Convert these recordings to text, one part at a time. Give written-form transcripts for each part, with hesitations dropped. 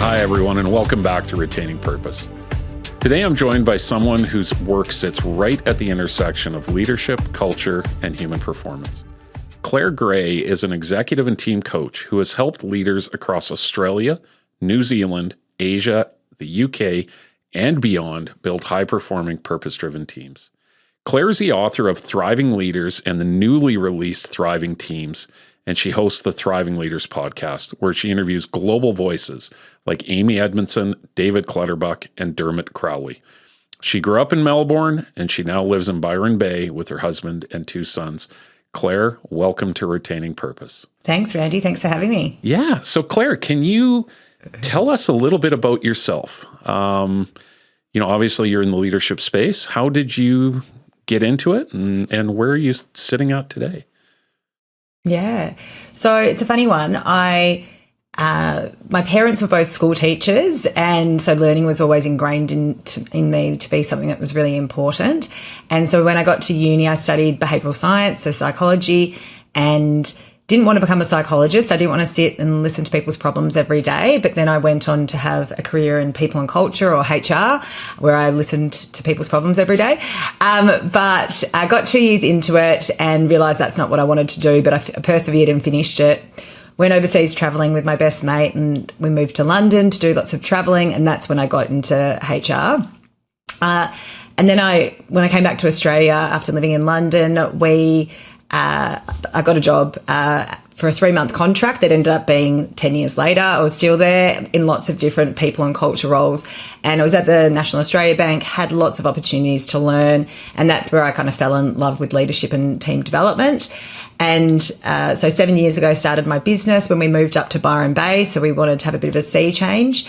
Hi, everyone, and welcome back to Retaining Purpose. Today, I'm joined by someone whose work sits right at the intersection of leadership, culture, and human performance. Claire Gray is an executive and team coach who has helped leaders across Australia, New Zealand, Asia, the UK, and beyond build high-performing, purpose-driven teams. Claire is the author of Thriving Leaders and the newly released Thriving Teams, and she hosts the Thriving Leaders podcast, where she interviews global voices like Amy Edmondson, David Clutterbuck, and Dermot Crowley. She grew up in Melbourne, and she now lives in Byron Bay with her husband and 2 sons. Claire, welcome to Retaining Purpose. Thanks, Randy. Thanks for having me. Yeah. So, Claire, can you tell us a little bit about yourself? Obviously, you're in the leadership space. How did you get into it, and where are you sitting at today? Yeah. So it's a funny one. My parents were both school teachers, and so learning was always ingrained in me to be something that was really important. And so when I got to uni, I studied behavioural science, so psychology, and didn't want to become a psychologist. I didn't want to sit and listen to people's problems every day. But then I went on to have a career in people and culture, or HR, where I listened to people's problems every day. But I got 2 years into it and realised that's not what I wanted to do, but I persevered and finished it. Went overseas travelling with my best mate, and we moved to London to do lots of travelling, and that's when I got into HR. And then when I came back to Australia after living in London, I got a job for a 3-month contract that ended up being 10 years later. I was still there in lots of different people and culture roles, and I was at the National Australia Bank, had lots of opportunities to learn, and that's where I kind of fell in love with leadership and team development. And so 7 years ago, started my business when we moved up to Byron Bay, so we wanted to have a bit of a sea change.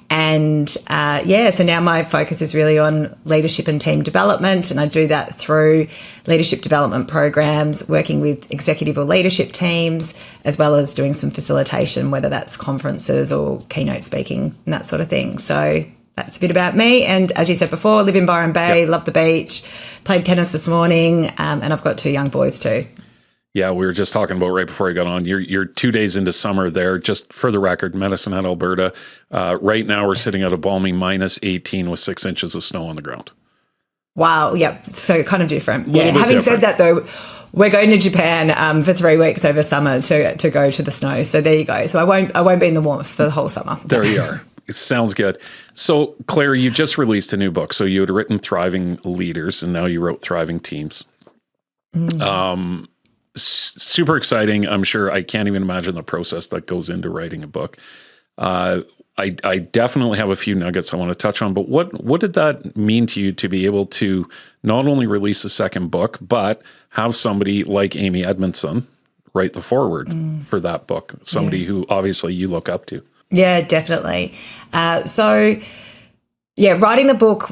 And so now my focus is really on leadership and team development, and I do that through leadership development programs, working with executive or leadership teams, as well as doing some facilitation, whether that's conferences or keynote speaking and that sort of thing. So that's a bit about me. And as you said before, I live in Byron Bay, Love the beach, played tennis this morning, and I've got 2 young boys too. Yeah, we were just talking about right before I got on. You're 2 days into summer there. Just for the record, Medicine Hat, Alberta. Right now, we're sitting at a balmy minus 18 with 6 inches of snow on the ground. Wow. Yeah. So kind of different. Yeah. Having said that, though, we're going to Japan for 3 weeks over summer to go to the snow. So there you go. So I won't be in the warmth for the whole summer. There you are. It sounds good. So, Claire, you just released a new book. So you had written Thriving Leaders, and now you wrote Thriving Teams. Super exciting. I'm sure I can't even imagine the process that goes into writing a book. I definitely have a few nuggets I want to touch on, but what did that mean to you to be able to not only release a second book, but have somebody like Amy Edmondson write the foreword for that book, somebody who obviously you look up to? Yeah, definitely. Writing the book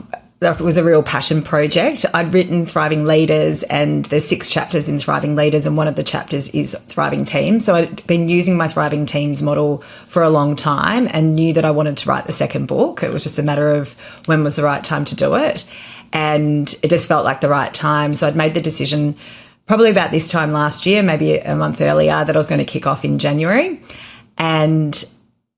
was a real passion project. I'd written Thriving Leaders, and there's 6 chapters in Thriving Leaders, and one of the chapters is Thriving Teams. So I'd been using my Thriving Teams model for a long time and knew that I wanted to write the second book. It was just a matter of when was the right time to do it, and it just felt like the right time. So I'd made the decision probably about this time last year, maybe a month earlier, that I was going to kick off in January, and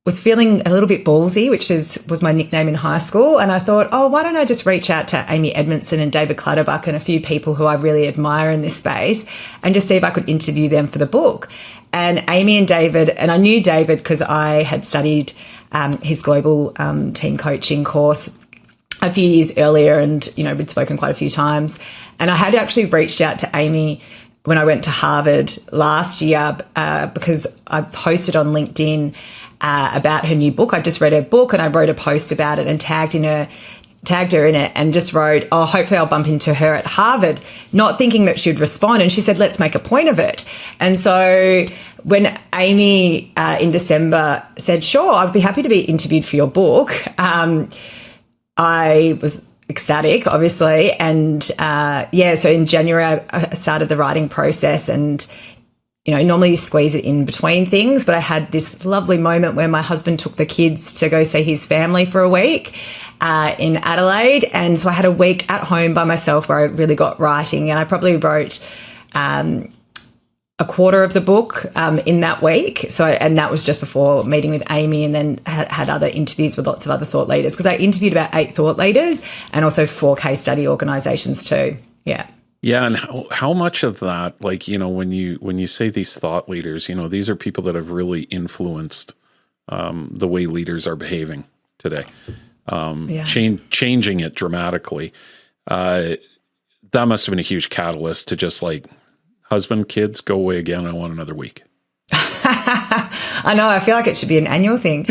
was feeling a little bit ballsy, which was my nickname in high school. And I thought, why don't I just reach out to Amy Edmondson and David Clutterbuck and a few people who I really admire in this space, and just see if I could interview them for the book. And Amy and David, and I knew David because I had studied his global team coaching course a few years earlier, and, we'd spoken quite a few times. And I had actually reached out to Amy when I went to Harvard last year because I posted on LinkedIn about her new book. I just read her book, and I wrote a post about it and tagged her in it, and just wrote, hopefully I'll bump into her at Harvard, not thinking that she'd respond. And she said, let's make a point of it. And so when Amy in December said, sure, I'd be happy to be interviewed for your book, I was ecstatic, obviously. And so in January, I started the writing process, and normally you squeeze it in between things, but I had this lovely moment where my husband took the kids to go see his family for a week in Adelaide. And so I had a week at home by myself where I really got writing, and I probably wrote a quarter of the book in that week. And that was just before meeting with Amy, and then had other interviews with lots of other thought leaders, because I interviewed about 8 thought leaders and also 4 case study organizations too. Yeah. Yeah. And how much of that, like, you know, when you say these thought leaders, you know, these are people that have really influenced the way leaders are behaving today, changing it dramatically. That must have been a huge catalyst to just like, husband, kids, go away again. I want another week. I know. I feel like it should be an annual thing.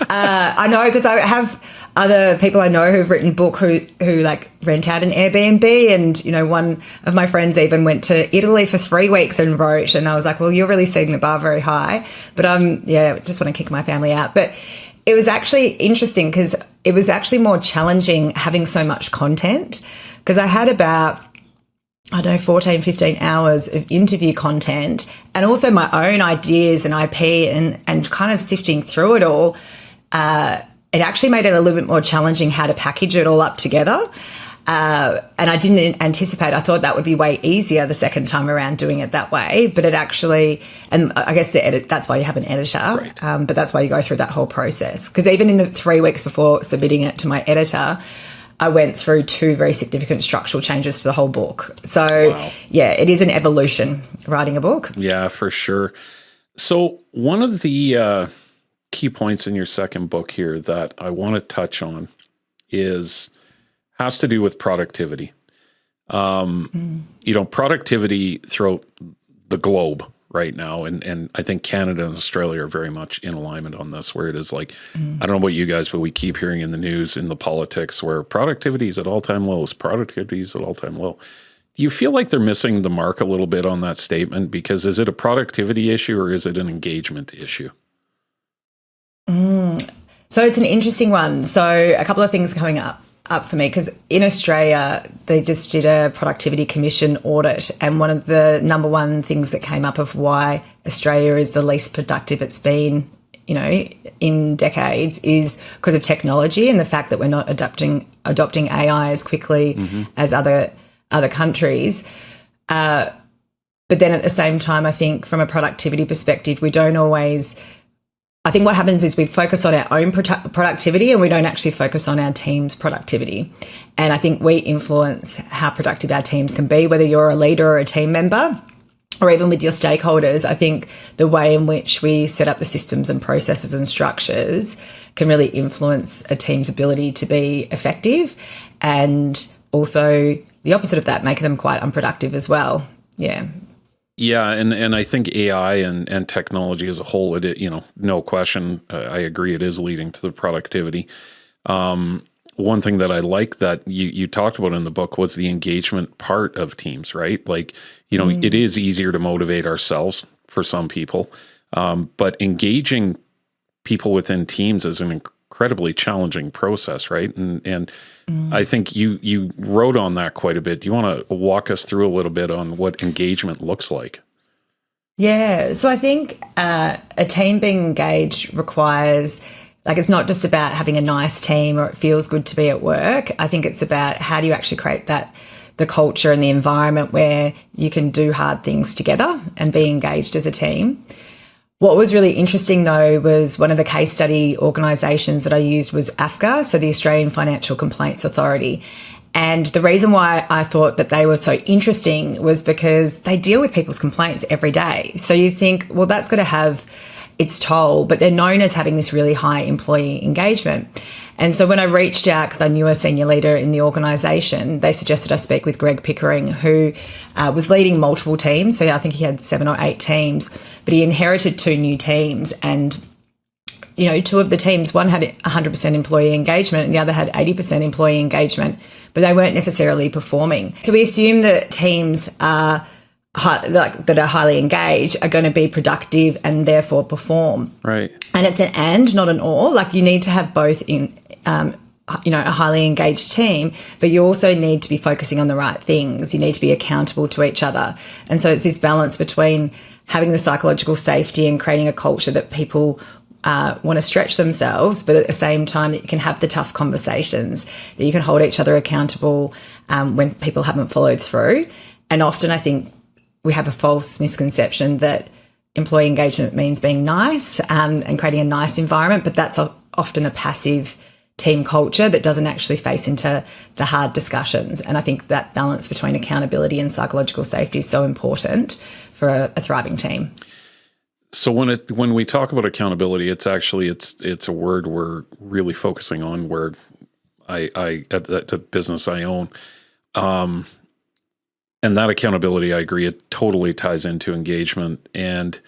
I know, because I have other people I know who've written book who like rent out an Airbnb, and you know, one of my friends even went to Italy for 3 weeks and wrote. And I was like, well, you're really setting the bar very high. But just want to kick my family out. But it was actually interesting because it was actually more challenging having so much content, because I had about 14, 15 hours of interview content, and also my own ideas and IP, and kind of sifting through it all. It actually made it a little bit more challenging how to package it all up together. And I didn't anticipate. I thought that would be way easier the second time around doing it that way. But it actually, and I guess that's why you have an editor. Right. But that's why you go through that whole process. Because even in the 3 weeks before submitting it to my editor, I went through 2 very significant structural changes to the whole book. So, yeah, it is an evolution, writing a book. Yeah, for sure. So one of the key points in your second book here that I want to touch on has to do with productivity. You know, productivity throughout the globe right now. And I think Canada and Australia are very much in alignment on this, where it is like, I don't know about you guys, but we keep hearing in the news, in the politics, where productivity is at all-time lows. Productivity is at all-time low. Do you feel like they're missing the mark a little bit on that statement? Because is it a productivity issue or is it an engagement issue? So it's an interesting one. So a couple of things coming up for me, because in Australia, they just did a productivity commission audit, and one of the number one things that came up of why Australia is the least productive it's been, you know, in decades, is because of technology and the fact that we're not adopting AI as quickly as other countries. But then at the same time, I think from a productivity perspective, we don't always. I think what happens is we focus on our own productivity and we don't actually focus on our team's productivity. And I think we influence how productive our teams can be, whether you're a leader or a team member, or even with your stakeholders. I think the way in which we set up the systems and processes and structures can really influence a team's ability to be effective, and also the opposite of that, make them quite unproductive as well. Yeah. Yeah, and I think AI and technology as a whole, it, you know, no question, I agree, it is leading to the productivity. One thing that I like that you talked about in the book was the engagement part of teams, right? Like, you know, it is easier to motivate ourselves for some people, but engaging people within teams is an incredibly challenging process, right? And I think you wrote on that quite a bit. Do you want to walk us through a little bit on what engagement looks like? Yeah, so I think a team being engaged requires, like, it's not just about having a nice team or it feels good to be at work. I think it's about how do you actually create the culture and the environment where you can do hard things together and be engaged as a team. What was really interesting, though, was one of the case study organisations that I used was AFCA, so the Australian Financial Complaints Authority. And the reason why I thought that they were so interesting was because they deal with people's complaints every day. So you think, well, that's got to have its toll, but they're known as having this really high employee engagement. And so when I reached out, because I knew a senior leader in the organisation, they suggested I speak with Greg Pickering, who was leading multiple teams. So I think he had 7 or 8 teams, but he inherited 2 new teams. And, you know, 2 of the teams, one had 100% employee engagement and the other had 80% employee engagement, but they weren't necessarily performing. So we assume that teams that are highly engaged are going to be productive and therefore perform. Right. And it's an and, not an or. Like, you need to have both in, you know, a highly engaged team, but you also need to be focusing on the right things. You need to be accountable to each other. And so it's this balance between having the psychological safety and creating a culture that people want to stretch themselves, but at the same time that you can have the tough conversations, that you can hold each other accountable when people haven't followed through. And often I think we have a false misconception that employee engagement means being nice and creating a nice environment, but that's often a passive team culture that doesn't actually face into the hard discussions. And I think that balance between accountability and psychological safety is so important for a thriving team. So when we talk about accountability, it's a word we're really focusing on, where I at the business I own, and that accountability, I agree, it totally ties into engagement. And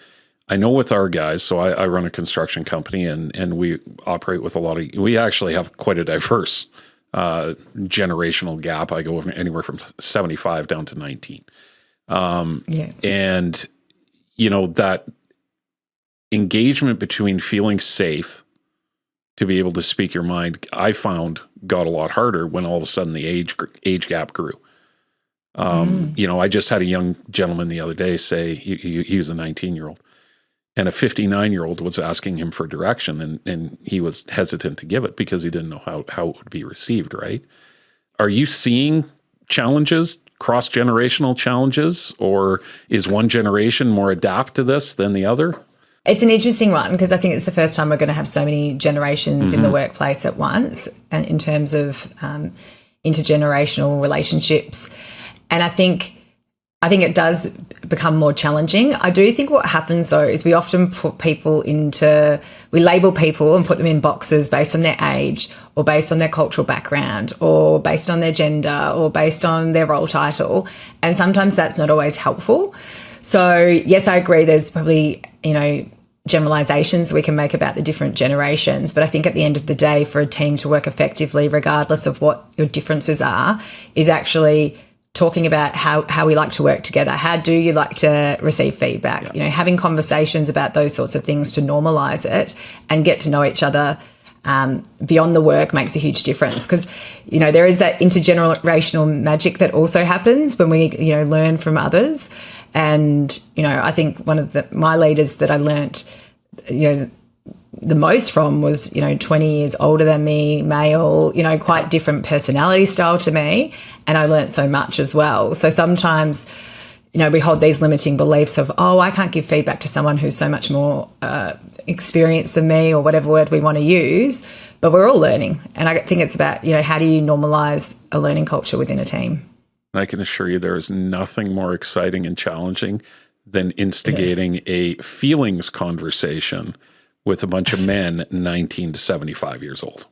I know with our guys, so I run a construction company, and we operate with we actually have quite a diverse generational gap. I go anywhere from 75 down to 19. And, that engagement between feeling safe to be able to speak your mind, I found got a lot harder when all of a sudden the age gap grew. I just had a young gentleman the other day say he was a 19-year-old. And a 59-year-old was asking him for direction, and he was hesitant to give it because he didn't know how it would be received, right? Are you seeing challenges, cross-generational challenges, or is one generation more adapt to this than the other? It's an interesting one because I think it's the first time we're going to have so many generations in the workplace at once, and in terms of intergenerational relationships. And I think it does become more challenging. I do think what happens, though, is we often we label people and put them in boxes based on their age or based on their cultural background or based on their gender or based on their role title. And sometimes that's not always helpful. So, yes, I agree there's probably, generalizations we can make about the different generations. But I think at the end of the day, for a team to work effectively, regardless of what your differences are, is actually talking about how we like to work together. How do you like to receive feedback? Yeah. Having conversations about those sorts of things to normalize it and get to know each other beyond the work makes a huge difference. Because, there is that intergenerational magic that also happens when we, learn from others. And, I think one of my leaders that I learnt, the most from was, 20 years older than me, male, quite different personality style to me. And I learnt so much as well. So sometimes, we hold these limiting beliefs of, I can't give feedback to someone who's so much more experienced than me, or whatever word we want to use. But we're all learning. And I think it's about, how do you normalize a learning culture within a team? I can assure you there is nothing more exciting and challenging than instigating a feelings conversation with a bunch of men 19 to 75 years old.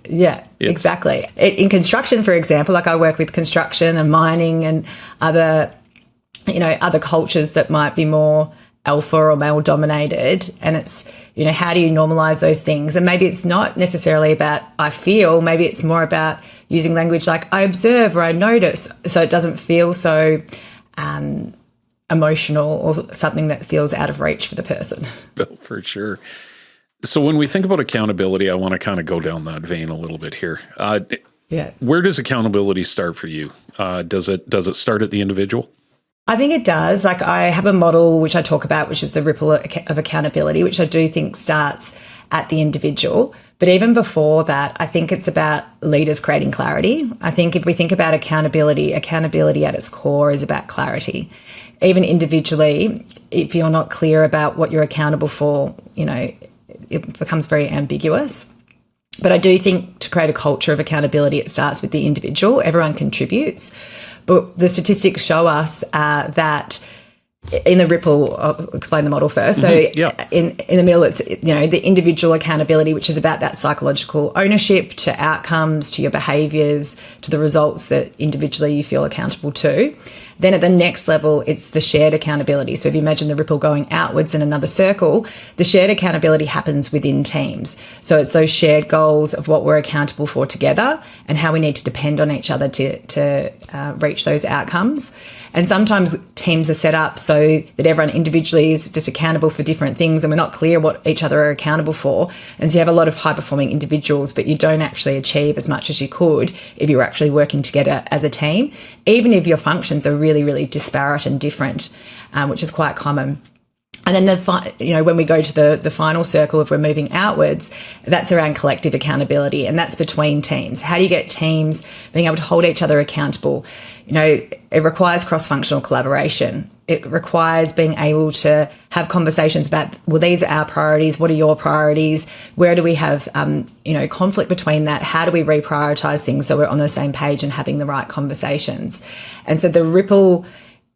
Yeah, exactly. In construction, for example, like I work with construction and mining and other cultures that might be more alpha or male dominated. And it's, how do you normalize those things? And maybe it's not necessarily about I feel, maybe it's more about using language like I observe or I notice, so it doesn't feel so emotional or something that feels out of reach for the person. For sure. So when we think about accountability, I want to kind of go down that vein a little bit here. Where does accountability start for you? Does it start at the individual? I think it does. Like I have a model which I talk about, which is the ripple of accountability, which I do think starts at the individual. But even before that, I think it's about leaders creating clarity. I think if we think about accountability at its core is about clarity. Even individually, if you're not clear about what you're accountable for, it becomes very ambiguous. But I do think to create a culture of accountability, it starts with the individual. Everyone contributes. But the statistics show us that in the ripple, I'll explain the model first. So in the middle, it's, the individual accountability, which is about that psychological ownership to outcomes, to your behaviours, to the results that individually you feel accountable to. Then at the next level, it's the shared accountability. So if you imagine the ripple going outwards in another circle, the shared accountability happens within teams. So it's those shared goals of what we're accountable for together and how we need to depend on each other to reach those outcomes. And sometimes teams are set up so that everyone individually is just accountable for different things and we're not clear what each other are accountable for. And so you have a lot of high-performing individuals, but you don't actually achieve as much as you could if you're actually working together as a team, even if your functions are really, really disparate and different, which is quite common. And then when we go to the final circle, if we're moving outwards, that's around collective accountability, and that's between teams. How do you get teams being able to hold each other accountable? it requires cross-functional collaboration. It requires being able to have conversations about, well, these are our priorities. What are your priorities? Where do we have, conflict between that? How do we reprioritize things so we're on the same page and having the right conversations? And so the ripple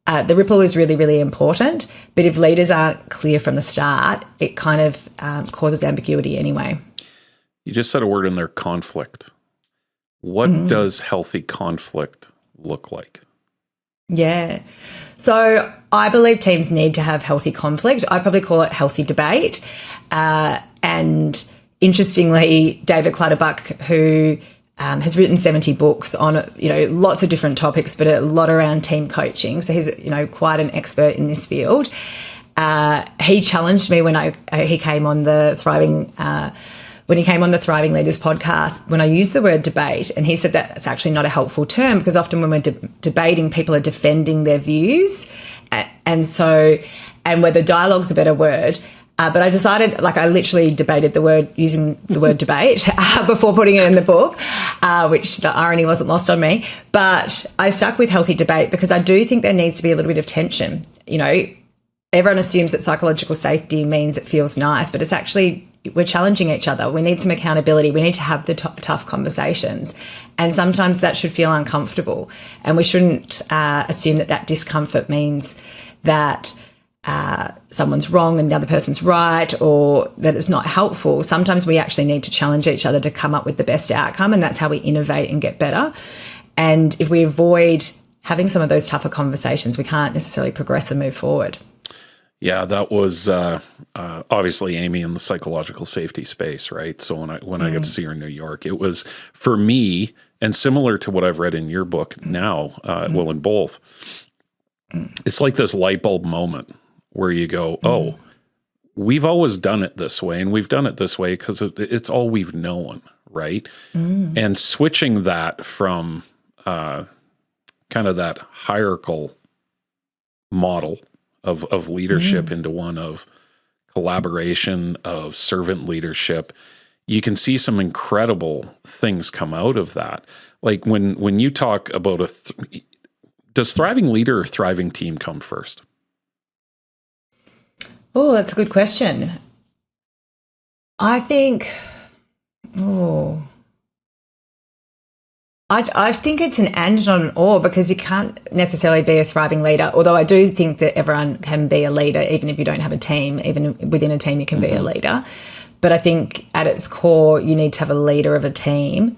is really, really important. But if leaders aren't clear from the start, it kind of causes ambiguity anyway. You just said a word in there, conflict. What does healthy conflict look like? Yeah. So I believe teams need to have healthy conflict. I probably call it healthy debate. And interestingly, David Clutterbuck, who has written 70 books on, lots of different topics, but a lot around team coaching. So he's, quite an expert in this field. He challenged me when he came on the Thriving Leaders podcast, when I used the word debate, and he said that's actually not a helpful term, because often when we're debating, people are defending their views. And whether dialogue's a better word. But I decided, I literally debated using the word debate before putting it in the book, which the irony wasn't lost on me. But I stuck with healthy debate because I do think there needs to be a little bit of tension. Everyone assumes that psychological safety means it feels nice, but it's actually, we're challenging each other. We need some accountability. We need to have the tough conversations. And sometimes that should feel uncomfortable. And we shouldn't assume that discomfort means that someone's wrong and the other person's right, or that it's not helpful. Sometimes we actually need to challenge each other to come up with the best outcome, and that's how we innovate and get better. And if we avoid having some of those tougher conversations, we can't necessarily progress and move forward. Yeah, that was obviously Amy in the psychological safety space, right? So when I got to see her in New York, it was, for me, and similar to what I've read in your book now, well, in both, it's like this light bulb moment where you go, oh, we've always done it this way, and we've done it this way because it's all we've known, right? And switching that from kind of that hierarchical model of leadership into one of collaboration, of servant leadership, you can see some incredible things come out of that. Like when you talk about does thriving leader or thriving team come first? Oh, that's a good question. I think, I think it's an and, not an or, because you can't necessarily be a thriving leader, although I do think that everyone can be a leader, even if you don't have a team. Even within a team, you can be a leader. But I think at its core, you need to have a leader of a team.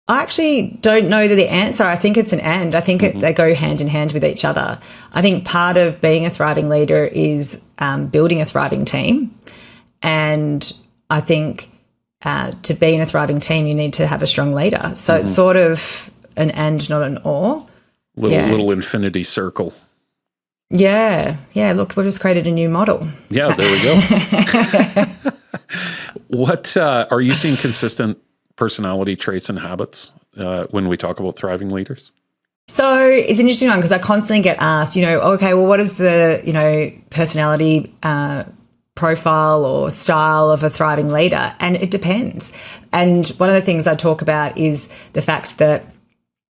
I actually don't know the answer. I think it's an and. I think they go hand in hand with each other. I think part of being a thriving leader is building a thriving team. And I think to be in a thriving team, you need to have a strong leader. So it's sort of an and, not an or. Little infinity circle. Yeah. Yeah. Look, we've just created a new model. Yeah, there we go. What are you seeing consistent personality traits and habits when we talk about thriving leaders? So it's an interesting one because I constantly get asked, okay, well, what is the, personality profile or style of a thriving leader? And it depends. And one of the things I talk about is the fact that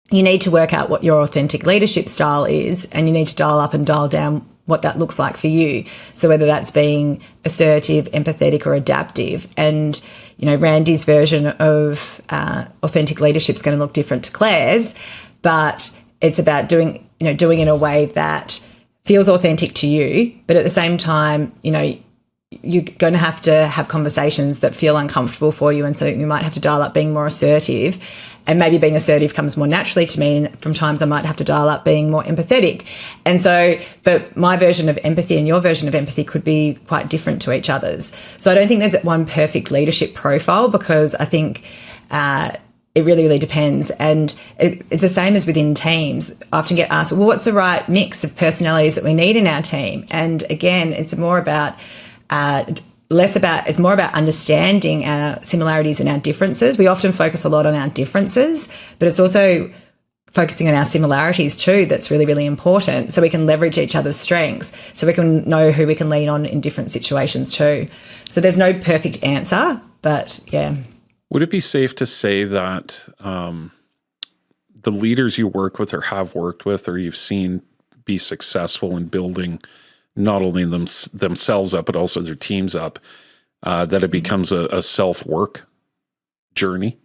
you need to work out what your authentic leadership style is, and you need to dial up and dial down what that looks like for you. So whether that's being assertive, empathetic, or adaptive. And Randy's version of authentic leadership is going to look different to Claire's, but it's about doing in a way that feels authentic to you, but at the same time, you're going to have conversations that feel uncomfortable for you, and so you might have to dial up being more assertive. And maybe being assertive comes more naturally to me, and from times I might have to dial up being more empathetic. And so, but my version of empathy and your version of empathy could be quite different to each other's. So I don't think there's one perfect leadership profile, because I think it really, really depends. And it's the same as within teams. I often get asked, well, what's the right mix of personalities that we need in our team? And again, it's more about it's more about understanding our similarities and our differences. We often focus a lot on our differences, but it's also focusing on our similarities too that's really, really important, so we can leverage each other's strengths, so we can know who we can lean on in different situations too. So there's no perfect answer, but yeah. Would it be safe to say that the leaders you work with or have worked with or you've seen be successful in building not only themselves up, but also their teams up, that it becomes a self-work journey?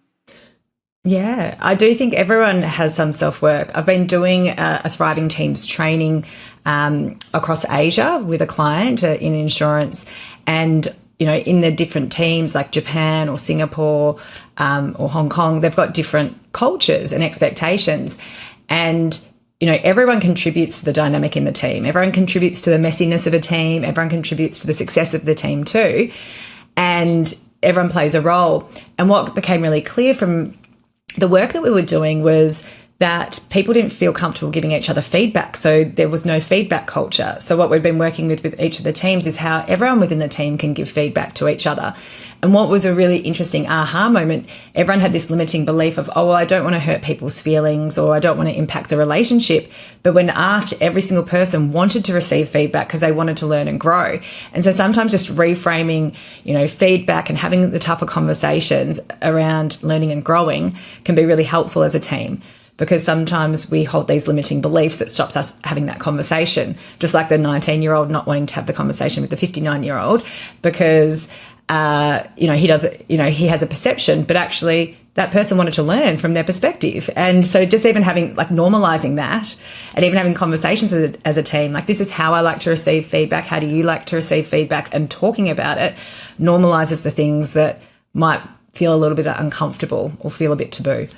Yeah, I do think everyone has some self-work. I've been doing a Thriving Teams training across Asia with a client in insurance, and in the different teams like Japan or Singapore or Hong Kong, they've got different cultures and expectations, and everyone contributes to the dynamic in the team. Everyone contributes to the messiness of a team. Everyone contributes to the success of the team too, and everyone plays a role. And what became really clear from the work that we were doing was that people didn't feel comfortable giving each other feedback. So there was no feedback culture. So what we've been working with each of the teams is how everyone within the team can give feedback to each other. And what was a really interesting aha moment, everyone had this limiting belief of, I don't want to hurt people's feelings, or I don't want to impact the relationship. But when asked, every single person wanted to receive feedback because they wanted to learn and grow. And so sometimes just reframing, feedback and having the tougher conversations around learning and growing can be really helpful as a team. Because sometimes we hold these limiting beliefs that stops us having that conversation, just like the 19-year-old not wanting to have the conversation with the 59-year-old because, he has a perception, but actually that person wanted to learn from their perspective. And so just even having normalizing that and even having conversations as a team, this is how I like to receive feedback. How do you like to receive feedback? And talking about it normalizes the things that might feel a little bit uncomfortable or feel a bit taboo.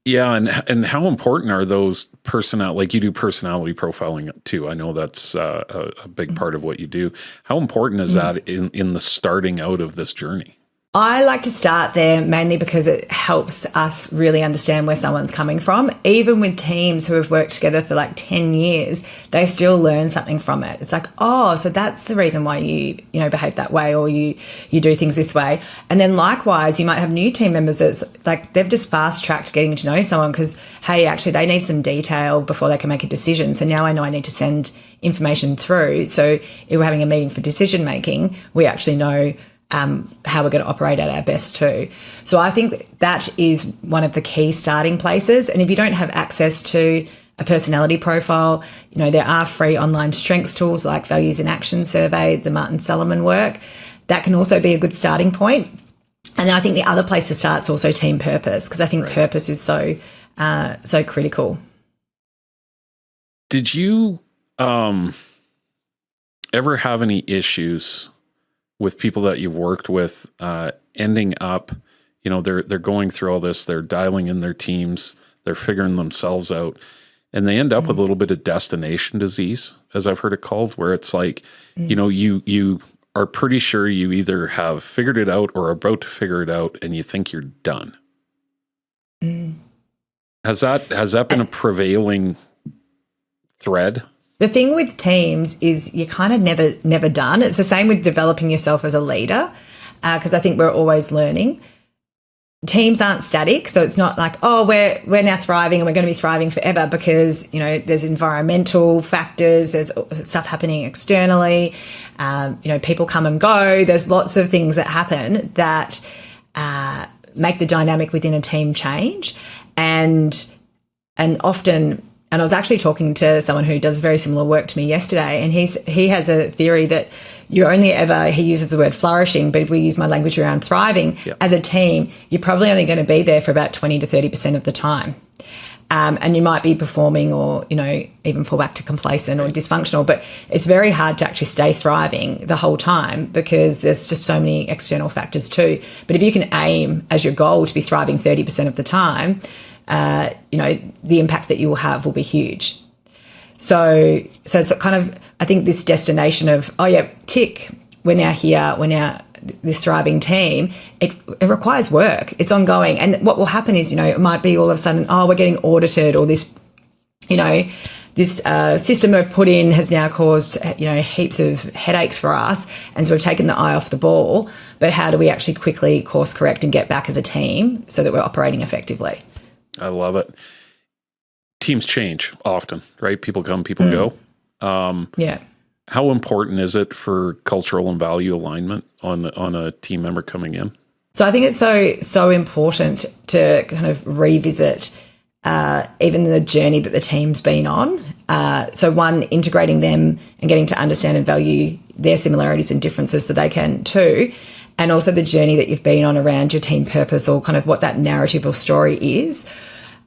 Yeah, and how important are those you do personality profiling too? I know that's a big part of what you do. How important is that in the starting out of this journey? I like to start there mainly because it helps us really understand where someone's coming from. Even with teams who have worked together for 10 years, they still learn something from it. It's so that's the reason why you behave that way, or you do things this way. And then likewise, you might have new team members that's they've just fast-tracked getting to know someone because, hey, actually they need some detail before they can make a decision. So now I know I need to send information through. So if we're having a meeting for decision-making, we actually know how we're going to operate at our best too. So I think that is one of the key starting places. And if you don't have access to a personality profile, there are free online strengths tools like Values in Action Survey, the Martin Solomon work. That can also be a good starting point. And I think the other place to start is also team purpose, because I think purpose is so critical. Did you ever have any issues with people that you've worked with ending up, they're going through all this, they're dialing in their teams, they're figuring themselves out, and they end up with a little bit of destination disease, as I've heard it called, where it's you are pretty sure you either have figured it out or are about to figure it out, and you think you're done. Has that been a prevailing thread? The thing with teams is you're kind of never done. It's the same with developing yourself as a leader, because I think we're always learning. Teams aren't static, so it's not we're now thriving and we're going to be thriving forever, because there's environmental factors, there's stuff happening externally, people come and go. There's lots of things that happen that make the dynamic within a team change, and often. And I was actually talking to someone who does very similar work to me yesterday, and he has a theory that you're only ever, he uses the word flourishing, but if we use my language around thriving, as a team, you're probably only going to be there for about 20 to 30% of the time. And you might be performing or, even fall back to complacent or dysfunctional, but it's very hard to actually stay thriving the whole time because there's just so many external factors too. But if you can aim as your goal to be thriving 30% of the time, the impact that you will have will be huge. So it's kind of, I think this destination of, tick, we're now here, we're now this thriving team, it requires work. It's ongoing. And what will happen is, it might be all of a sudden, we're getting audited, or this, this system we've put in has now caused, heaps of headaches for us. And so we've taken the eye off the ball. But how do we actually quickly course correct and get back as a team so that we're operating effectively? I love it. Teams change often, right? People come, people go. How important is it for cultural and value alignment on a team member coming in? So I think it's so important to kind of revisit even the journey that the team's been on. So one, integrating them and getting to understand and value their similarities and differences so they can too. And also the journey that you've been on around your team purpose or kind of what that narrative or story is.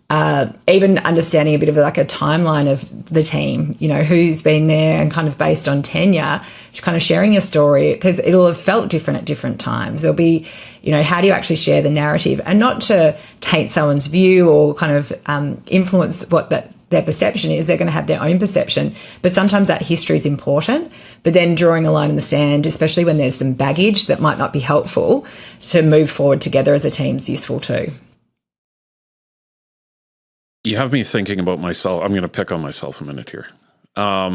Even understanding a bit of like a timeline of the team, you know, who's been there and kind of based on tenure, kind of sharing your story, because it'll have felt different at different times. There'll be, you know, how do you actually share the narrative, and not to taint someone's view or kind of influence what their perception is. They're going to have their own perception, but sometimes that history is important. But then drawing a line in the sand, especially when there's some baggage that might not be helpful, to move forward together as a team is useful too. You have me thinking about myself. I'm going to pick on myself a minute here. I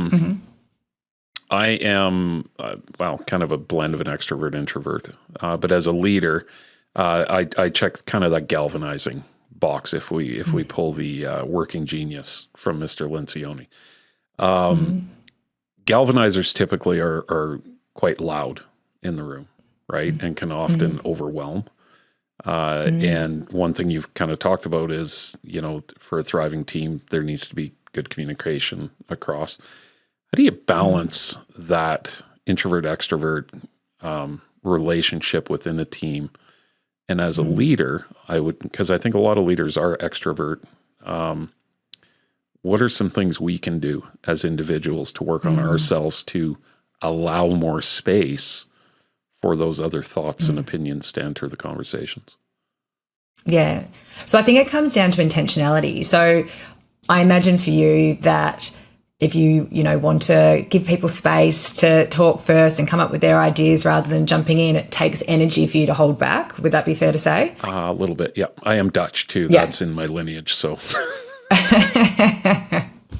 am, kind of a blend of an extrovert introvert. But as a leader, I check kind of that galvanizing box if we pull the working genius from Mr. Lencioni. Galvanizers typically are quite loud in the room, right? And can often overwhelm. And one thing you've kind of talked about is, you know, for a thriving team, there needs to be good communication across. How do you balance that introvert-extrovert relationship within a team? And as a leader, because I think a lot of leaders are extrovert, what are some things we can do as individuals to work on ourselves to allow more space for those other thoughts and opinions to enter the conversations? Yeah. So I think it comes down to intentionality. So I imagine for you that if you want to give people space to talk first and come up with their ideas rather than jumping in, it takes energy for you to hold back. Would that be fair to say? A little bit, yeah. I am Dutch too. Yeah. That's in my lineage, so.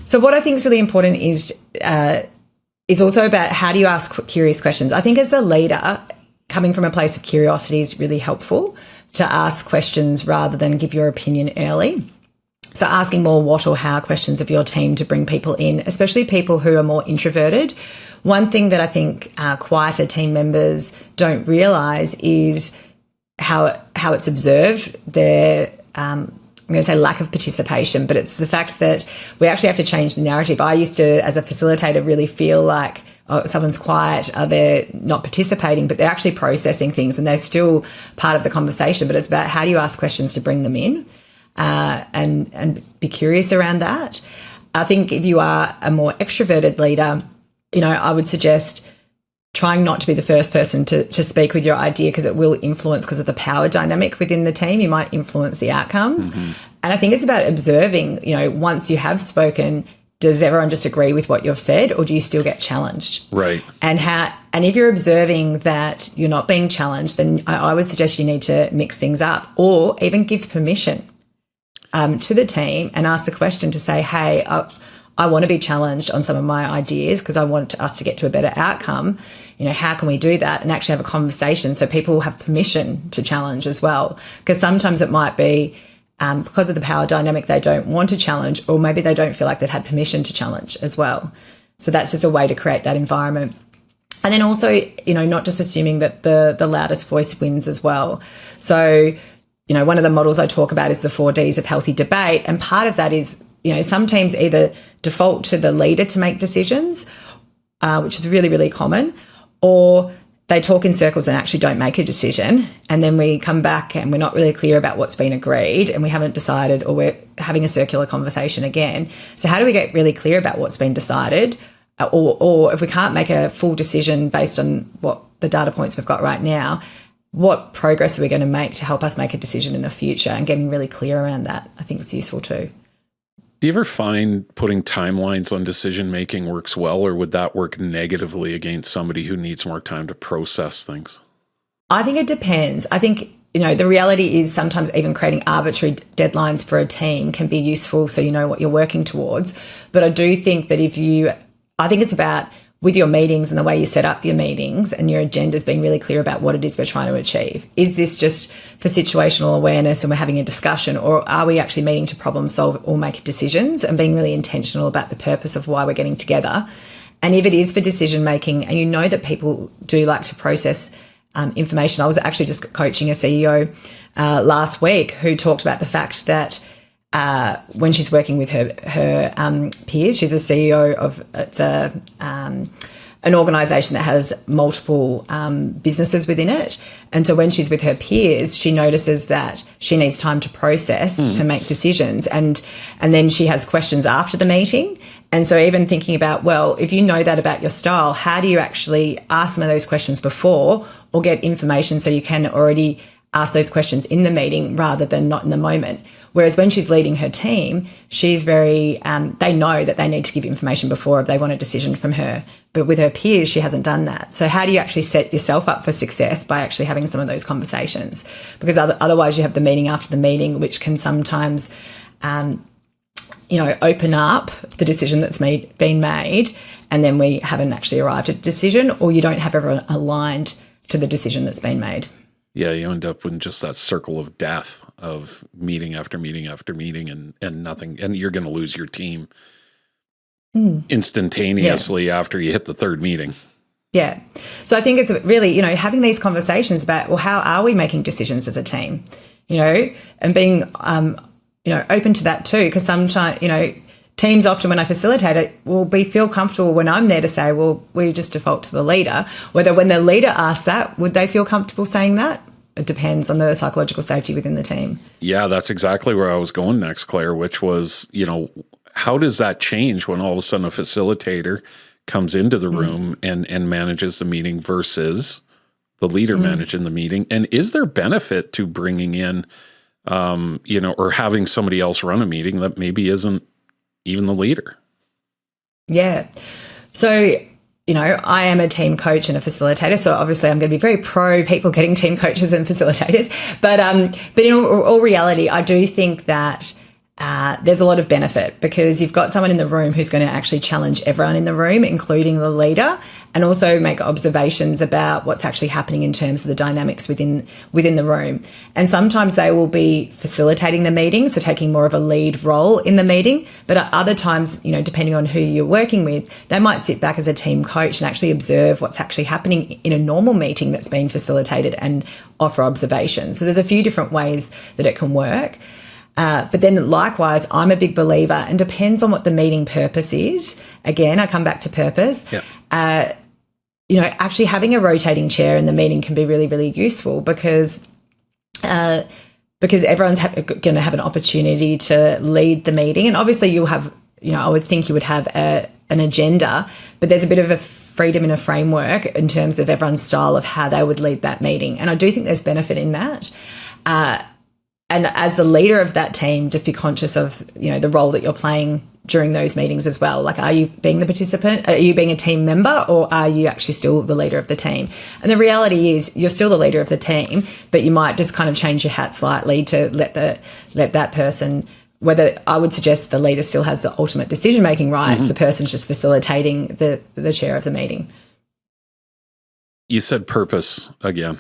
So what I think is really important is also about how do you ask curious questions. I think as a leader, coming from a place of curiosity is really helpful, to ask questions rather than give your opinion early. So asking more what or how questions of your team to bring people in, especially people who are more introverted. One thing that I think quieter team members don't realise is how it's observed their I'm going to say lack of participation, but it's the fact that we actually have to change the narrative. I used to, as a facilitator, really feel like, oh, someone's quiet, they're not participating, but they're actually processing things and they're still part of the conversation. But it's about how do you ask questions to bring them in and be curious around that. I think if you are a more extroverted leader, you know, I would suggest trying not to be the first person to speak with your idea, because it will influence, because of the power dynamic within the team, you might influence the outcomes. And I think it's about observing, you know, once you have spoken, does everyone just agree with what you've said, or do you still get challenged? Right. And if you're observing that you're not being challenged, then I would suggest you need to mix things up, or even give permission to the team and ask the question to say, hey, I want to be challenged on some of my ideas because I want us to get to a better outcome. You know, how can we do that? And actually have a conversation so people have permission to challenge as well. Because sometimes it might be because of the power dynamic, they don't want to challenge, or maybe they don't feel like they've had permission to challenge as well. So that's just a way to create that environment. And then also, you know, not just assuming that the loudest voice wins as well. So, you know, one of the models I talk about is the 4 Ds of healthy debate. And part of that is, you know, some teams either default to the leader to make decisions, which is really, really common, or they talk in circles and actually don't make a decision. And then we come back and we're not really clear about what's been agreed and we haven't decided, or we're having a circular conversation again. So how do we get really clear about what's been decided? Or if we can't make a full decision based on what the data points we've got right now, what progress are we going to make to help us make a decision in the future? And getting really clear around that, I think, is useful too. Do you ever find putting timelines on decision-making works well, or would that work negatively against somebody who needs more time to process things? I think it depends. I think, you know, the reality is sometimes even creating arbitrary deadlines for a team can be useful so you know what you're working towards. But I do think that I think it's about, with your meetings and the way you set up your meetings and your agendas, being really clear about what it is we're trying to achieve. Is this just for situational awareness and we're having a discussion, or are we actually meeting to problem solve or make decisions, and being really intentional about the purpose of why we're getting together? And if it is for decision making, and you know that people do like to process information. I was actually just coaching a CEO last week who talked about the fact that when she's working with her peers, she's the CEO of an organisation that has multiple businesses within it. And so when she's with her peers, she notices that she needs time to process, to make decisions. And then she has questions after the meeting. And so even thinking about, well, if you know that about your style, how do you actually ask some of those questions before or get information so you can already ask those questions in the meeting rather than not in the moment? Whereas when she's leading her team, she's very, they know that they need to give information before if they want a decision from her. But with her peers, she hasn't done that. So how do you actually set yourself up for success by actually having some of those conversations? Because otherwise you have the meeting after the meeting, which can sometimes, open up the decision that's been made, and then we haven't actually arrived at a decision, or you don't have everyone aligned to the decision that's been made. Yeah, you end up with just that circle of death of meeting after meeting after meeting and nothing. And you're going to lose your team instantaneously after you hit the third meeting. Yeah. So I think it's really, having these conversations about, well, how are we making decisions as a team, and being, open to that too. Because sometimes, teams often when I facilitate it will feel comfortable when I'm there to say, well, we just default to the leader. Whether when the leader asks that, would they feel comfortable saying that? It depends on the psychological safety within the team. Yeah, that's exactly where I was going next, Claire, which was, how does that change when all of a sudden a facilitator comes into the room and manages the meeting versus the leader managing the meeting? And is there benefit to bringing in, or having somebody else run a meeting that maybe isn't even the leader? Yeah. So, I am a team coach and a facilitator. So obviously I'm going to be very pro people getting team coaches and facilitators. But in all reality, I do think that there's a lot of benefit because you've got someone in the room who's going to actually challenge everyone in the room, including the leader, and also make observations about what's actually happening in terms of the dynamics within the room. And sometimes they will be facilitating the meeting, so taking more of a lead role in the meeting. But at other times, depending on who you're working with, they might sit back as a team coach and actually observe what's actually happening in a normal meeting that's been facilitated and offer observations. So there's a few different ways that it can work. But then likewise, I'm a big believer, and depends on what the meeting purpose is. Again, I come back to purpose. Yep. Actually having a rotating chair in the meeting can be really, really useful because everyone's going to have an opportunity to lead the meeting. And obviously you'll have, I would think you would have an agenda, but there's a bit of a freedom in a framework in terms of everyone's style of how they would lead that meeting. And I do think there's benefit in that. And as the leader of that team, just be conscious of, the role that you're playing during those meetings as well. Like, are you being the participant? Are you being a team member, or are you actually still the leader of the team? And the reality is you're still the leader of the team, but you might just kind of change your hat slightly to let that person, whether I would suggest the leader still has the ultimate decision-making rights, the person's just facilitating the chair of the meeting. You said purpose again.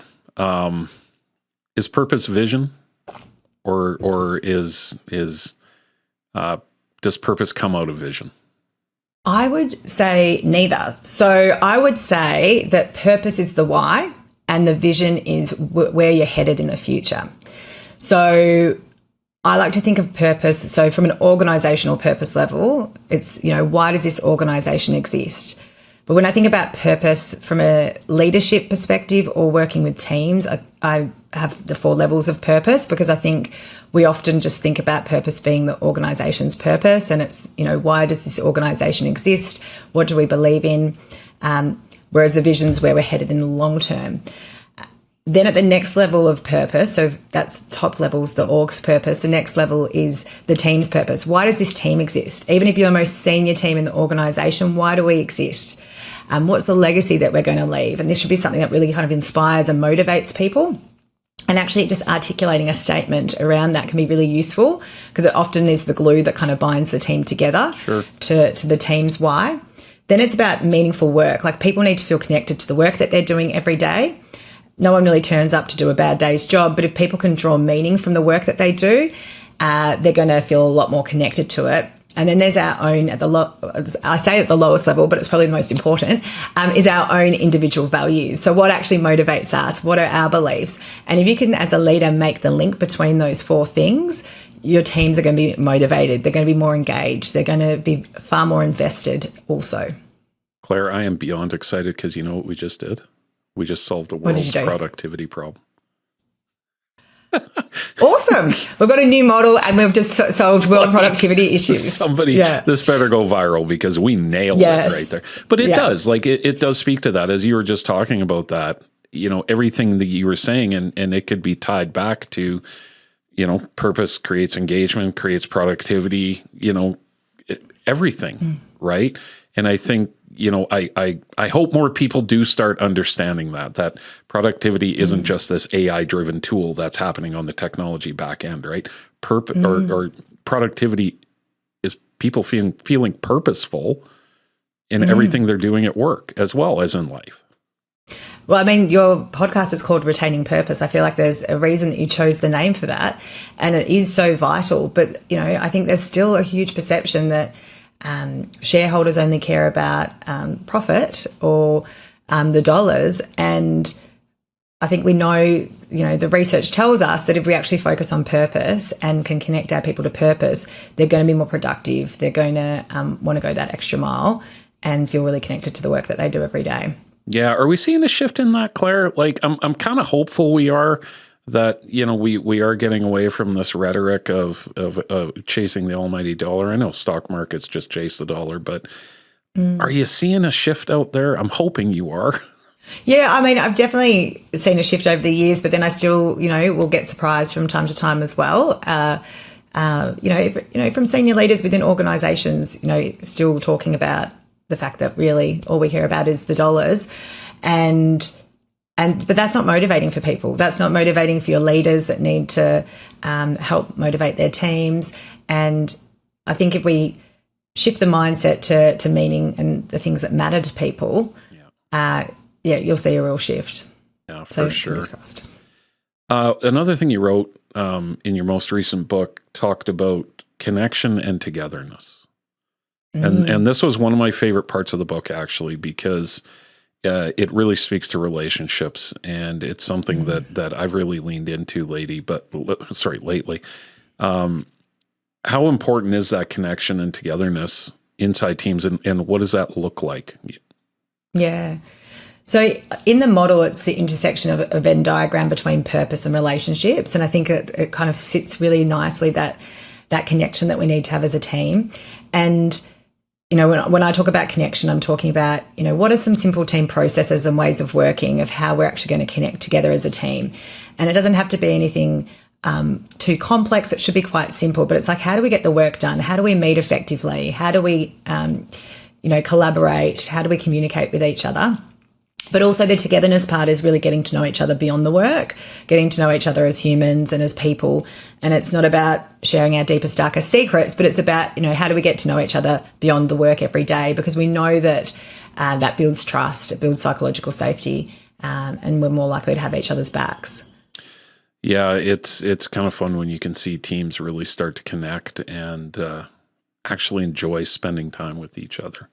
Is purpose vision? Or does purpose come out of vision? I would say neither. So I would say that purpose is the why and the vision is where you're headed in the future. So I like to think of purpose. So from an organizational purpose level, it's, why does this organization exist? But when I think about purpose from a leadership perspective or working with teams, I have the 4 levels of purpose, because I think we often just think about purpose being the organization's purpose, and it's, why does this organization exist? What do we believe in? Whereas the vision's where we're headed in the long term. Then at the next level of purpose, so that's top levels, the org's purpose. The next level is the team's purpose. Why does this team exist? Even if you're the most senior team in the organisation, why do we exist? What's the legacy that we're going to leave? And this should be something that really kind of inspires and motivates people. And actually just articulating a statement around that can be really useful, because it often is the glue that kind of binds the team together to the team's why. Then it's about meaningful work. Like, people need to feel connected to the work that they're doing every day. No one really turns up to do a bad day's job, but if people can draw meaning from the work that they do, they're going to feel a lot more connected to it. And then there's our own I say at the lowest level, but it's probably the most important, is our own individual values. So what actually motivates us? What are our beliefs? And if you can, as a leader, make the link between those four things, your teams are going to be motivated. They're going to be more engaged. They're going to be far more invested also. Claire, I am beyond excited because you know what we just did? We just solved the world's productivity problem. Awesome. We've got a new model and we've just solved world productivity issues. This better go viral because we nailed it right there. But it does, like it does speak to that as you were just talking about that, you know, everything that you were saying and it could be tied back to, you know, purpose creates engagement, creates productivity, you know, everything, right? And I think, you know, I hope more people do start understanding that productivity isn't just this AI-driven tool that's happening on the technology back end, right? Or productivity is people feeling purposeful in everything they're doing at work as well as in life. Well, I mean, your podcast is called Retaining Purpose. I feel like there's a reason that you chose the name for that, and it is so vital. But, you know, I think there's still a huge perception that shareholders only care about profit or the dollars. And I think we know, you know, the research tells us that if we actually focus on purpose and can connect our people to purpose, they're going to be more productive. They're going to want to go that extra mile and feel really connected to the work that they do every day. Yeah. Are we seeing a shift in that, Claire? Like, I'm kind of hopeful we are. That, you know, we are getting away from this rhetoric of chasing the almighty dollar. I know stock markets just chase the dollar, but are you seeing a shift out there? I'm hoping you are. Yeah, I mean, I've definitely seen a shift over the years, but then I still, you know, will get surprised from time to time as well. From senior leaders within organisations, you know, still talking about the fact that really all we care about is the dollars, but that's not motivating for people. That's not motivating for your leaders that need to help motivate their teams. And I think if we shift the mindset to meaning and the things that matter to people, you'll see a real shift. Yeah, for sure. Another thing you wrote in your most recent book talked about connection and togetherness. And this was one of my favorite parts of the book, actually, because it really speaks to relationships, and it's something that I've really leaned into lately. How important is that connection and togetherness inside teams, and what does that look like? Yeah. So in the model, it's the intersection of a Venn diagram between purpose and relationships, and I think it kind of sits really nicely that connection that we need to have as a team. And you know, when I talk about connection, I'm talking about, you know, what are some simple team processes and ways of working of how we're actually going to connect together as a team. And it doesn't have to be anything too complex. It should be quite simple, but it's like, how do we get the work done? How do we meet effectively? How do we, collaborate? How do we communicate with each other? But also the togetherness part is really getting to know each other beyond the work, getting to know each other as humans and as people. And it's not about sharing our deepest, darkest secrets, but it's about, you know, how do we get to know each other beyond the work every day? Because we know that that builds trust, it builds psychological safety, and we're more likely to have each other's backs. Yeah, it's kind of fun when you can see teams really start to connect and actually enjoy spending time with each other.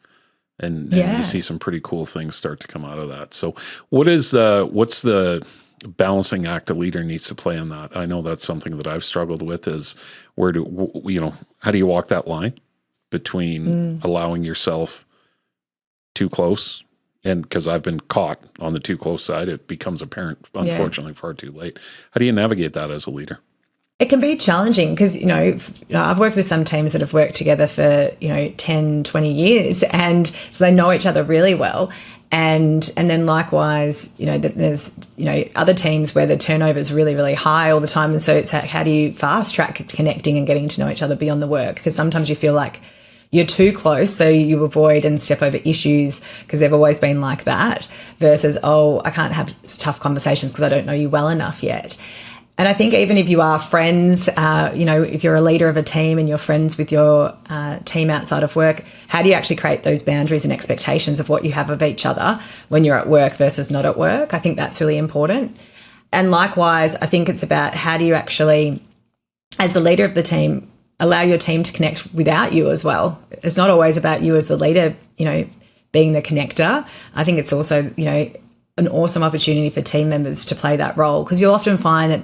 And you see some pretty cool things start to come out of that. So what's the balancing act a leader needs to play in that? I know that's something that I've struggled with is how do you walk that line between allowing yourself too close? And because I've been caught on the too close side, it becomes apparent, unfortunately, far too late. How do you navigate that as a leader? It can be challenging because, I've worked with some teams that have worked together for, 10, 20 years. And so they know each other really well. And then likewise, there's, other teams where the turnover is really, really high all the time. And so it's how do you fast track connecting and getting to know each other beyond the work? Because sometimes you feel like you're too close, so you avoid and step over issues because they've always been like that versus, I can't have tough conversations because I don't know you well enough yet. And I think even if you are friends, if you're a leader of a team and you're friends with your team outside of work, how do you actually create those boundaries and expectations of what you have of each other when you're at work versus not at work? I think that's really important. And likewise, I think it's about how do you actually, as the leader of the team, allow your team to connect without you as well. It's not always about you as the leader, being the connector. I think it's also, an awesome opportunity for team members to play that role, because you'll often find that,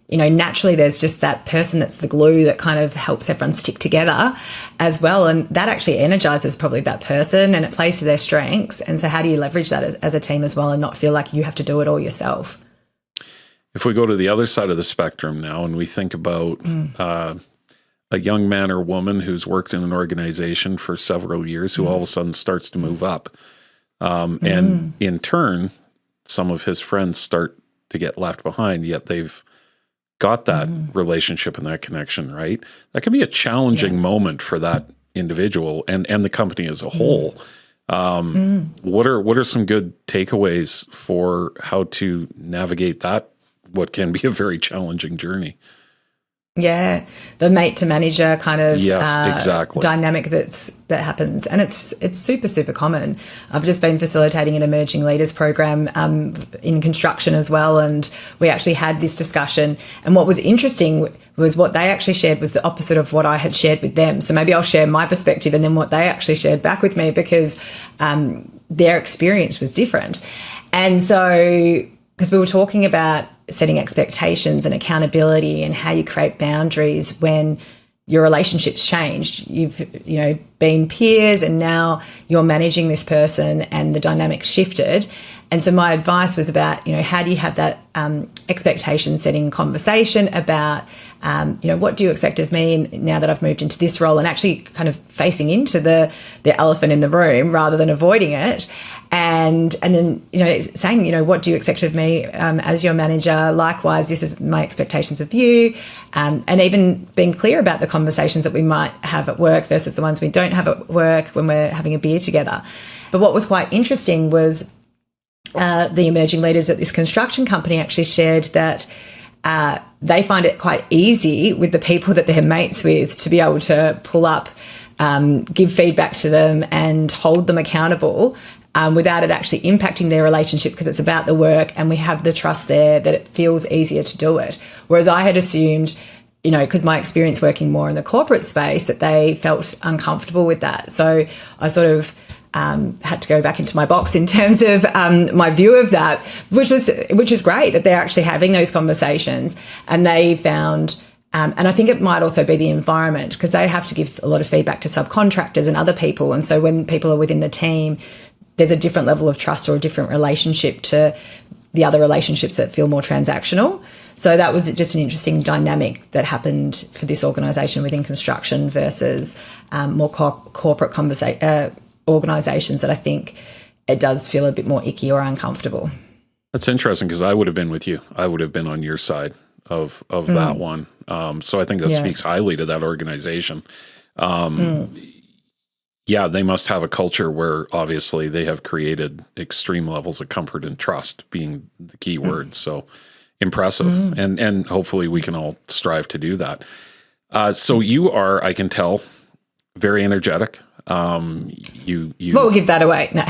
naturally there's just that person that's the glue that kind of helps everyone stick together as well. And that actually energizes probably that person and it plays to their strengths. And so how do you leverage that as a team as well and not feel like you have to do it all yourself? If we go to the other side of the spectrum now and we think about a young man or woman who's worked in an organization for several years who all of a sudden starts to move up, and in turn, some of his friends start to get left behind, yet they've got that relationship and that connection, right? That can be a challenging moment for that individual and the company as a whole. What are some good takeaways for how to navigate that, what can be a very challenging journey? Yeah, the mate to manager kind of exactly. dynamic that happens, and it's super, super common. I've just been facilitating an emerging leaders program in construction as well, and we actually had this discussion. And what was interesting was what they actually shared was the opposite of what I had shared with them. So maybe I'll share my perspective and then what they actually shared back with me, because their experience was different. And so, because we were talking about setting expectations and accountability and how you create boundaries when your relationships changed. You've, been peers and now you're managing this person and the dynamic shifted. And so my advice was about, how do you have that expectation setting conversation about, what do you expect of me now that I've moved into this role, and actually kind of facing into the elephant in the room rather than avoiding it. And then, saying, what do you expect of me as your manager? Likewise, this is my expectations of you. And even being clear about the conversations that we might have at work versus the ones we don't have at work when we're having a beer together. But what was quite interesting was the emerging leaders at this construction company actually shared that they find it quite easy with the people that they're mates with to be able to pull up, give feedback to them and hold them accountable without it actually impacting their relationship, because it's about the work and we have the trust there that it feels easier to do it. Whereas I had assumed, because my experience working more in the corporate space, that they felt uncomfortable with that. So I sort of had to go back into my box in terms of my view of that, which is great that they're actually having those conversations. And they found, and I think it might also be the environment, because they have to give a lot of feedback to subcontractors and other people. And so when people are within the team, there's a different level of trust or a different relationship to the other relationships that feel more transactional. So that was just an interesting dynamic that happened for this organisation within construction versus more corporate organisations that I think it does feel a bit more icky or uncomfortable. That's interesting, because I would have been with you. I would have been on your side of that one. So I think that speaks highly to that organization. Yeah, they must have a culture where obviously they have created extreme levels of comfort and trust being the key word. So impressive. And hopefully we can all strive to do that. So you are, I can tell, very energetic. We'll give that away. No.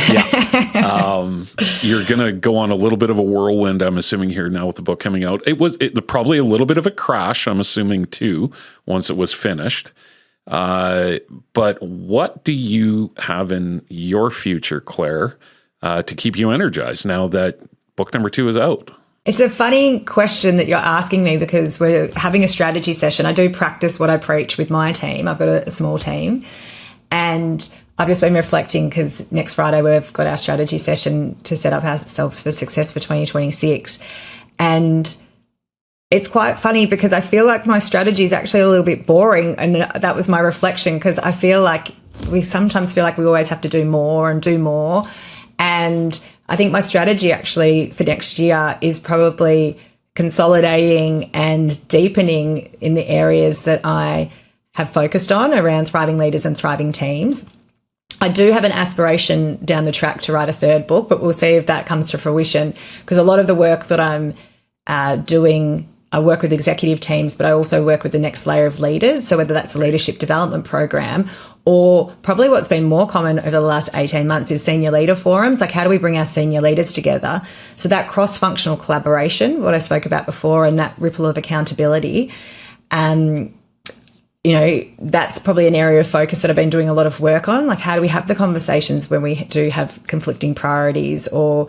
You're going to go on a little bit of a whirlwind, I'm assuming, here now with the book coming out. It was probably a little bit of a crash, I'm assuming, too, once it was finished. But what do you have in your future, Claire, to keep you energized now that book number 2 is out? It's a funny question that you're asking me, because we're having a strategy session. I do practice what I preach with my team. I've got a small team. And I've just been reflecting, because next Friday we've got our strategy session to set up ourselves for success for 2026. And it's quite funny, because I feel like my strategy is actually a little bit boring. And that was my reflection, because I feel like we sometimes feel like we always have to do more and do more. And I think my strategy actually for next year is probably consolidating and deepening in the areas that I have focused on around thriving leaders and thriving teams. I do have an aspiration down the track to write a 3rd book, but we'll see if that comes to fruition, because a lot of the work that I'm doing, I work with executive teams, but I also work with the next layer of leaders. So whether that's a leadership development program, or probably what's been more common over the last 18 months is senior leader forums. Like, how do we bring our senior leaders together? So that cross-functional collaboration, what I spoke about before, and that ripple of accountability. that's probably an area of focus that I've been doing a lot of work on. Like, how do we have the conversations when we do have conflicting priorities, or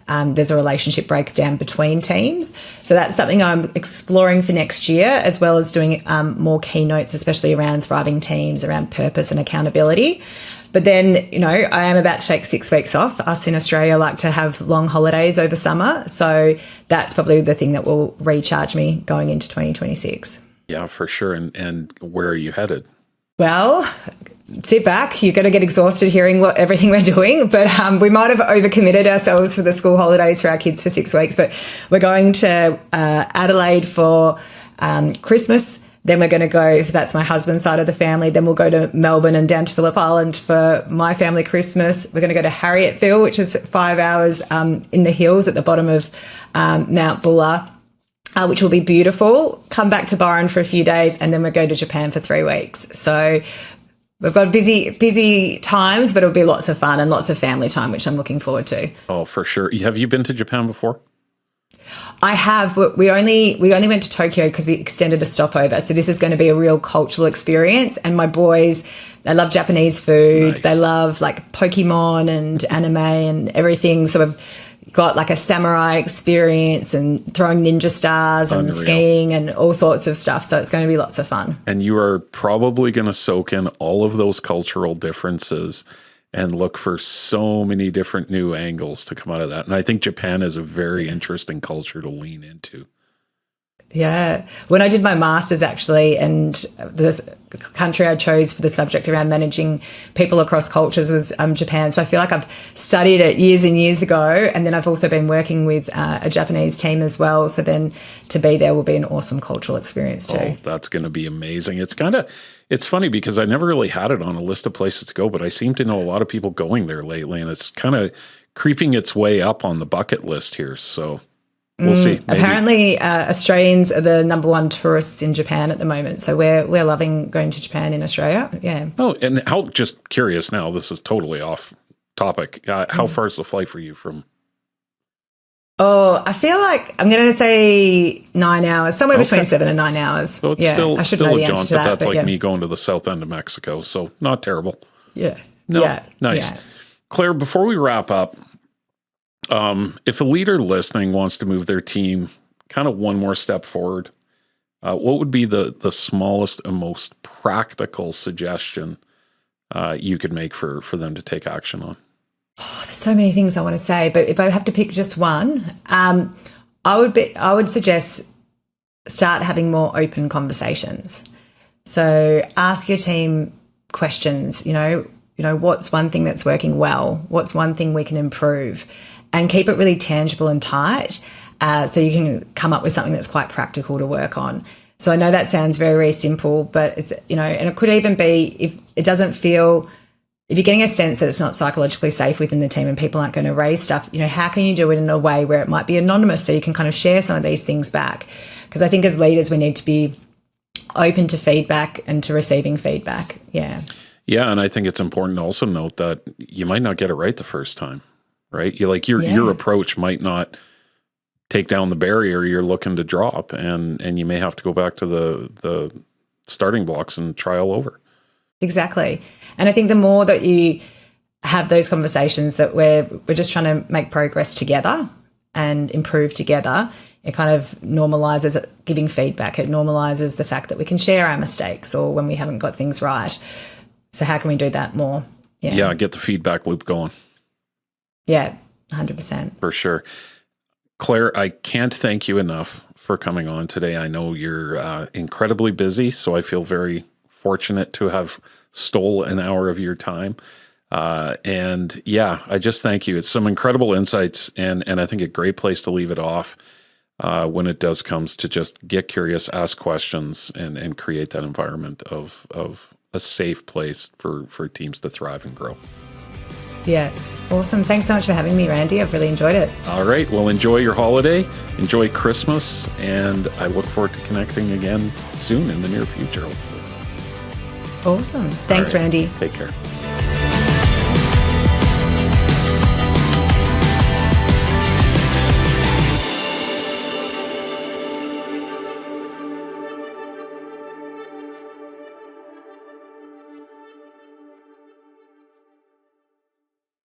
there's a relationship breakdown between teams? So that's something I'm exploring for next year, as well as doing more keynotes, especially around thriving teams, around purpose and accountability. But then, I am about to take 6 weeks off. Us in Australia like to have long holidays over summer. So that's probably the thing that will recharge me going into 2026. Yeah, for sure. And where are you headed? Well, sit back. You're going to get exhausted hearing everything we're doing, but we might have overcommitted ourselves for the school holidays for our kids for 6 weeks. But we're going to Adelaide for Christmas. Then we're going to go, if that's my husband's side of the family, then we'll go to Melbourne and down to Phillip Island for my family Christmas. We're going to go to Harriettville, which is 5 hours in the hills at the bottom of Mount Buller, which will be beautiful. Come back to Byron for a few days, and then we'll go to Japan for 3 weeks. So we've got busy times, but it'll be lots of fun and lots of family time, which I'm looking forward to. Oh, for sure. Have you been to Japan before? I have, but we only went to Tokyo because we extended a stopover. So this is going to be a real cultural experience. And my boys, they love Japanese food. Nice. They love like Pokemon and anime and everything. So we've got like a samurai experience and throwing ninja stars and skiing and all sorts of stuff. So it's going to be lots of fun. And you are probably going to soak in all of those cultural differences and look for so many different new angles to come out of that. And I think Japan is a very interesting culture to lean into. Yeah. When I did my master's, actually, and the country I chose for the subject around managing people across cultures was Japan. So I feel like I've studied it years and years ago. And then I've also been working with a Japanese team as well. So then to be there will be an awesome cultural experience too. Oh, that's going to be amazing. It's funny because I never really had it on a list of places to go, but I seem to know a lot of people going there lately, and it's kind of creeping its way up on the bucket list here. So we'll see. Maybe. Apparently, Australians are the number one tourists in Japan at the moment. So we're loving going to Japan in Australia. Yeah. Oh, and just curious now, this is totally off topic. How far is the flight for you from? Oh, I feel like I'm going to say 9 hours, somewhere between 7 and 9 hours. So it's still a jaunt, but that's like me going to the south end of Mexico. So not terrible. Yeah. No, yeah. Nice. Yeah. Claire, before we wrap up, if a leader listening wants to move their team kind of one more step forward, what would be the smallest and most practical suggestion you could make for them to take action on? Oh, there's so many things I want to say, but if I have to pick just one, I would suggest start having more open conversations. So ask your team questions. What's one thing that's working well? What's one thing we can improve? And keep it really tangible and tight, so you can come up with something that's quite practical to work on. So I know that sounds very, very simple, but it's and it could even be if it doesn't feel. If you're getting a sense that it's not psychologically safe within the team and people aren't going to raise stuff, how can you do it in a way where it might be anonymous so you can kind of share some of these things back? Because I think as leaders, we need to be open to feedback and to receiving feedback. Yeah. Yeah. And I think it's important to also note that you might not get it right the first time, right? Your approach might not take down the barrier you're looking to drop, and you may have to go back to the starting blocks and try all over. Exactly. And I think the more that you have those conversations that we're just trying to make progress together and improve together, it kind of normalizes giving feedback. It normalizes the fact that we can share our mistakes or when we haven't got things right. So how can we do that more? Yeah, get the feedback loop going. Yeah, 100%. For sure. Claire, I can't thank you enough for coming on today. I know you're incredibly busy, so I feel very fortunate to have stole an hour of your time. And yeah, I just thank you. It's some incredible insights, and I think a great place to leave it off when it does comes to just get curious, ask questions, and create that environment of a safe place for teams to thrive and grow. Yeah. Awesome. Thanks so much for having me, Randy. I've really enjoyed it. All right. Well, enjoy your holiday. Enjoy Christmas. And I look forward to connecting again soon in the near future, hopefully. Awesome. Thanks, right. Randy. Take care.